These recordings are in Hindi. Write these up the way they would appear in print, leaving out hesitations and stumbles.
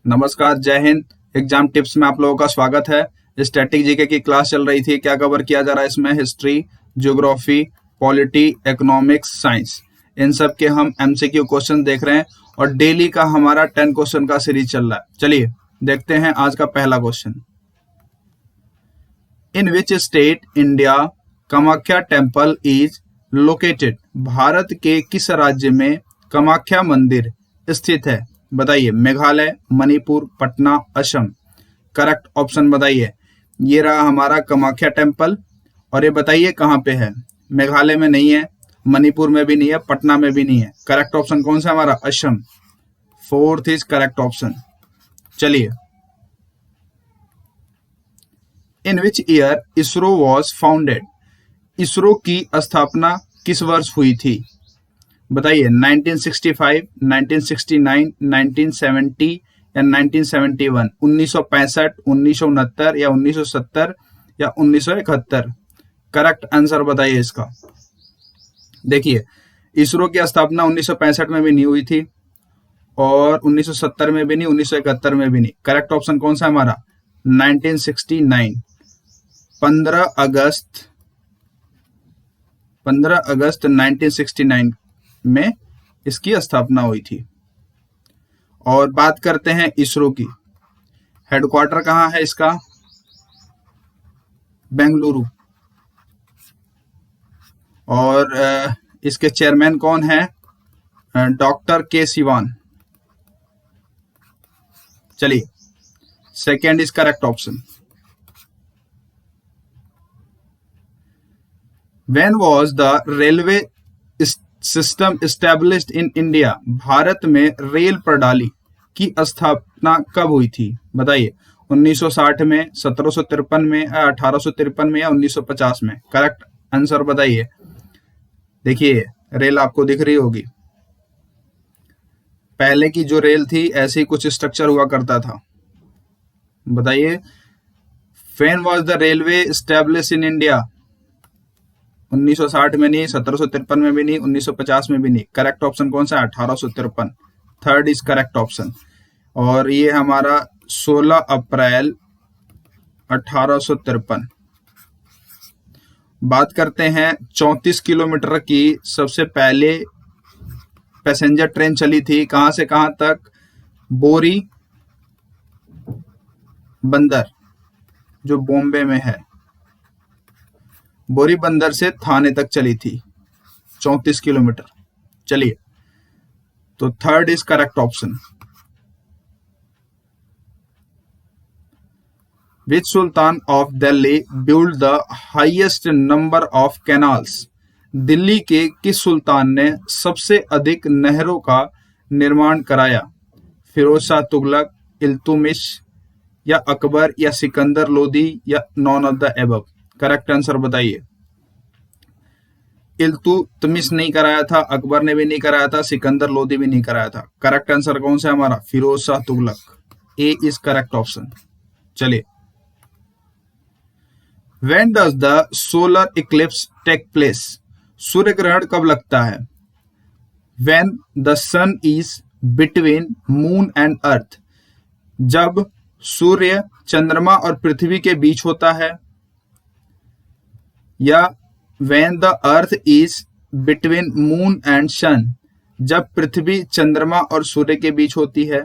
नमस्कार, जय हिंद। एग्जाम टिप्स में आप लोगों का स्वागत है। स्टैटिक जीके की क्लास चल रही थी। क्या कवर किया जा रहा है इसमें? History, geography, polity, economics, science, इन सब के हम एमसीक्यू क्वेश्चन देख रहे हैं और डेली का हमारा 10 क्वेश्चन का सीरीज चल रहा है। चलिए देखते हैं आज का पहला question. In which state India Kamakhya temple is located? Bharat के किस राज्य में कामाख्या मंदिर स्थित है? बताइए। मेघालय, मणिपुर, पटना, असम। करेक्ट ऑप्शन बताइए। ये रहा हमारा कामाख्या टेम्पल और ये बताइए कहाँ पे है? मेघालय में नहीं है, मणिपुर में भी नहीं है, पटना में भी नहीं है। करेक्ट ऑप्शन कौन सा हमारा? Assam. Fourth is correct option. चलिए। In which year ISRO was founded? ISRO की स्थापना किस वर्ष हुई थी? बताइए। 1965, 1969, 1970 या 1971? 1965, 1969 या 1970 या 1971? करेक्ट आंसर बताइए इसका। देखिए, इसरो की स्थापना 1965 में भी नहीं हुई थी और 1970 में भी नहीं, 1971 में भी नहीं। करेक्ट ऑप्शन कौन सा हमारा? 1969। 15 अगस्त 1969 में इसकी स्थापना हुई थी। और बात करते हैं इसरो की। हेडक्वार्टर कहाँ है इसका? बेंगलुरु। और इसके चेयरमैन कौन है? डॉक्टर के सिवान। चलिए, second is correct option. When was the railway system established in India? Bharat में रेल प्रणाली की स्थापना कब हुई थी? बताइए। 1960 में, 1753 में, 1853 में या 1950 में? करेक्ट आंसर बताइए। देखिए, रेल आपको दिख रही होगी। पहले की जो रेल थी ऐसे ही कुछ स्ट्रक्चर हुआ करता था। बताइए। When was the railway established in India? 1960 में नहीं, 1753 में भी नहीं, 1950 में भी नहीं। करेक्ट ऑप्शन कौन सा है? 1853। Third is correct option. और ये हमारा 16 अप्रैल 1853। बात करते हैं 34 किलोमीटर की सबसे पहले पैसेंजर ट्रेन चली थी। कहां से कहां तक? बोरी बंदर, जो बॉम्बे में है। बोरी बंदर से थाने तक चली थी, 34 किलोमीटर। चलिए, तो third is correct option. Which Sultan of Delhi build the highest number of canals? Delhi के किस सुल्तान ने सबसे अधिक नहरों का निर्माण कराया? फिरोज शाह तुगलक, इल्तुतमिश या अकबर या सिकंदर लोदी या none of the above? Correct answer बताइए। इल्तुतमिश नहीं कराया था, अकबर ने भी नहीं कराया था, सिकंदर लोदी भी नहीं कराया था। करेक्ट आंसर कौन सा है हमारा? Firoz Shah Tughlaq. A is correct option. चलिए। When does the solar eclipse take place? सूर्य ग्रहण कब लगता है? When the sun is between moon and earth? जब सूर्य चंद्रमा और पृथ्वी के बीच होता है, या when the earth is between moon and sun? जब पृथ्वी चंद्रमा और सूर्य के बीच होती है,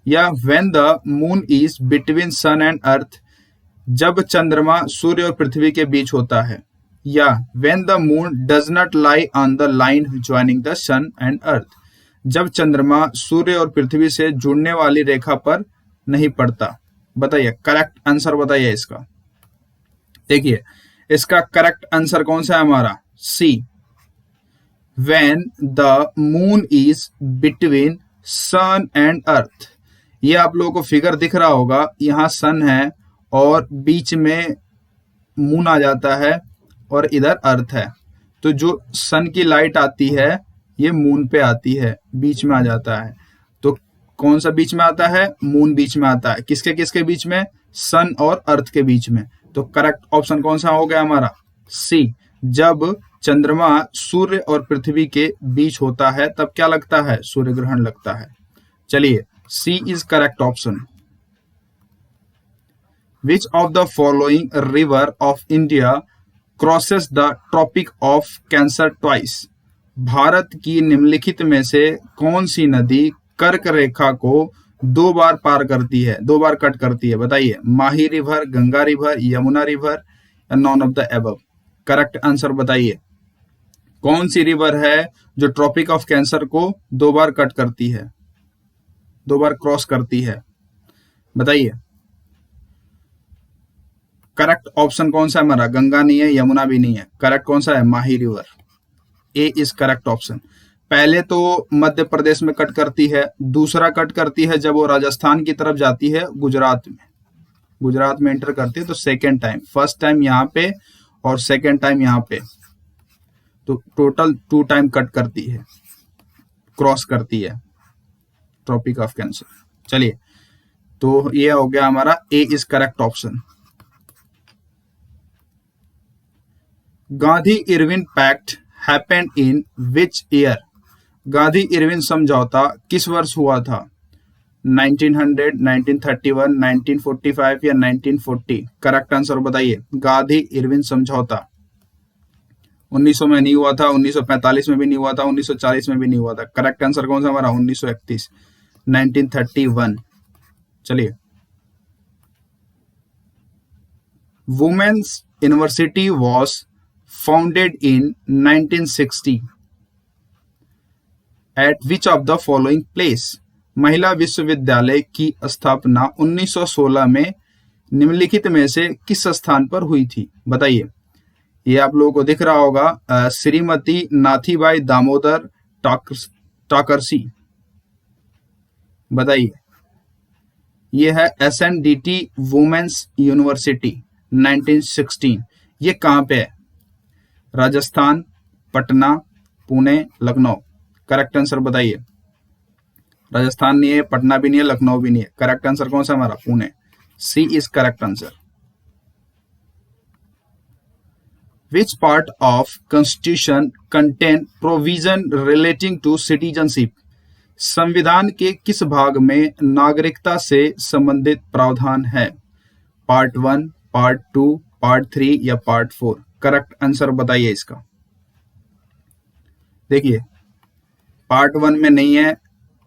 या when the moon is between sun and earth? जब चंद्रमा सूर्य और पृथ्वी के बीच होता है, या when the moon does not lie on the line joining the sun and earth? जब चंद्रमा सूर्य और पृथ्वी से जुड़ने वाली रेखा पर नहीं पड़ता। बताइए। करेक्ट आंसर बताइए इसका। देखिए, इसका करेक्ट आंसर कौन सा है हमारा? C. When the moon is between sun and earth. ये आप लोगों को फिगर दिख रहा होगा। यहाँ सन है और बीच में मून आ जाता है और इधर अर्थ है। तो जो सन की लाइट आती है ये मून पे आती है, बीच में आ जाता है। तो कौन सा बीच में आता है? मून बीच में आता है। किसके किसके बीच में? सन और अर्थ के बीच में। तो करेक्ट ऑप्शन कौन सा हो गया हमारा? सी। जब चंद्रमा सूर्य और पृथ्वी के बीच होता है तब क्या लगता है? सूर्य ग्रहण लगता है। चलिए, C is correct option. Which of the following river of India crosses the tropic of cancer twice. Bharat की निम्नलिखित में से कौन सी नदी कर्क रेखा को 2 बार पार करती है, 2 बार कट करती है? बताइए, Mahi river, Ganga river, Yamuna river या none of the above? Correct answer बताइए, कौन सी रिवर है जो ट्रॉपिक ऑफ कैंसर को 2 बार कट करती है, 2 बार क्रॉस करती है? बताइए, करेक्ट ऑप्शन कौन सा है हमारा? गंगा नहीं है, यमुना भी नहीं है, करेक्ट कौन सा है? Mahi river. A is correct option. पहले तो मध्य प्रदेश में कट करती है, दूसरा कट करती है जब वो राजस्थान की तरफ जाती है, गुजरात में एंटर करती है, तो सेकेंड टाइम, फर्स्ट टाइम यहाँ पे और सेकेंड टाइम यहाँ पे, तो टोटल 2 टाइम कट करती है, क्रॉस करती है ट्रॉपिक ऑफ कैंसर। चलिए, तो ये हो गया हमारा A is correct option. Gandhi Irwin pact happened in which year? Gandhi Irwin समझौता किस वर्ष हुआ था? 1900, 1931, 1945 या 1940? करेक्ट आंसर बताइए। गांधी इरविन समझौता 1900 में नहीं हुआ था, 1945 में भी नहीं हुआ था, 1940 में भी नहीं हुआ था। करेक्ट आंसर कौन सा हमारा? 1931, 1931। चलिए, women's university was founded in 1960 at which of the following place? महिला विश्वविद्यालय की स्थापना 1916 में निम्नलिखित में से किस स्थान पर हुई थी? बताइए, ये आप लोगों को दिख रहा होगा, श्रीमती नाथीबाई दामोदर टाकरसी। बताइए, ये है SNDT वुमेन्स यूनिवर्सिटी 1916। ये कहाँ पे है? राजस्थान, पटना, पुणे, लखनऊ? करेक्ट आंसर बताइए। राजस्थान नहीं है, पटना भी नहीं है, लखनऊ भी नहीं है। करेक्ट आंसर कौन सा हमारा? Pune. C is correct answer. Which part of constitution contain provision relating to citizenship? संविधान के किस भाग में नागरिकता से संबंधित प्रावधान है? पार्ट 1, पार्ट 2, पार्ट 3 या पार्ट 4? करेक्ट आंसर बताइए इसका। देखिए, पार्ट 1 में नहीं है,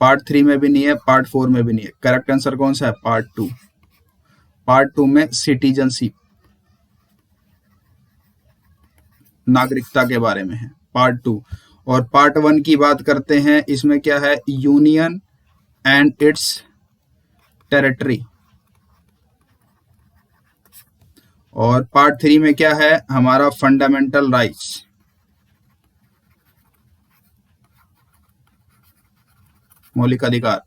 पार्ट 3 में भी नहीं है, पार्ट 4 में भी नहीं है। करेक्ट आंसर कौन सा है? पार्ट 2। पार्ट 2 में सिटीजनशिप, नागरिकता के बारे में है, पार्ट 2। और पार्ट 1 की बात करते हैं, इसमें क्या है? Union and it's territory. और पार्ट 3 में क्या है? हमारा फंडामेंटल राइट्स। मौलिक अधिकार।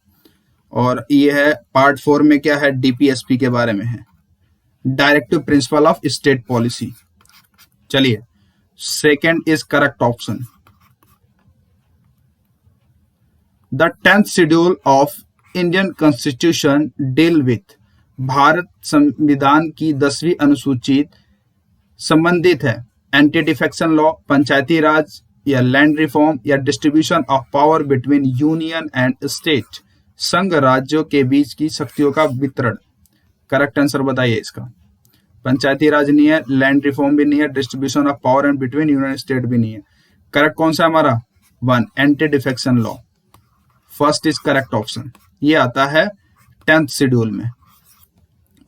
और ये है पार्ट 4 में क्या है? DPSP के बारे में है, directive principle of state policy. चलिए, second is correct option. The 10th schedule of Indian constitution deal with? Bharat संविधान की 10वीं अनुसूची संबंधित है anti defection law, Panchayati Raj या लैंड रिफॉर्म या distribution of power between union and state? संघ राज्यों के बीच की शक्तियों का वितरण। करेक्ट आंसर बताइए इसका। पंचायती राज नहीं है, लैंड रिफॉर्म भी नहीं है, distribution of power and between union state भी नहीं है। करेक्ट कौन सा हमारा? 1, anti defection law. First is correct option. ये आता है 10th शेड्यूल में।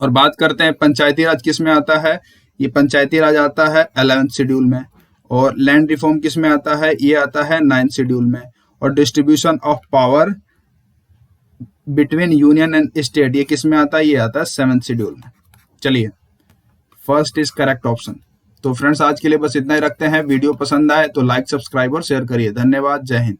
और बात करते हैं पंचायती राज किस में आता है? ये पंचायती राज आता है 11th शेड्यूल में। और लैंड रिफॉर्म किस में आता है? ये आता है 9th शेड्यूल में। और distribution of power between union and state ये किस में आता है? ये आता है 7th शेड्यूल में। चलिए, फर्स्ट इज करेक्ट ऑप्शन। तो फ्रेंड्स, आज के लिए बस इतना ही रखते हैं। वीडियो पसंद आए तो लाइक, सब्सक्राइब और शेयर करिए। धन्यवाद। जय हिंद।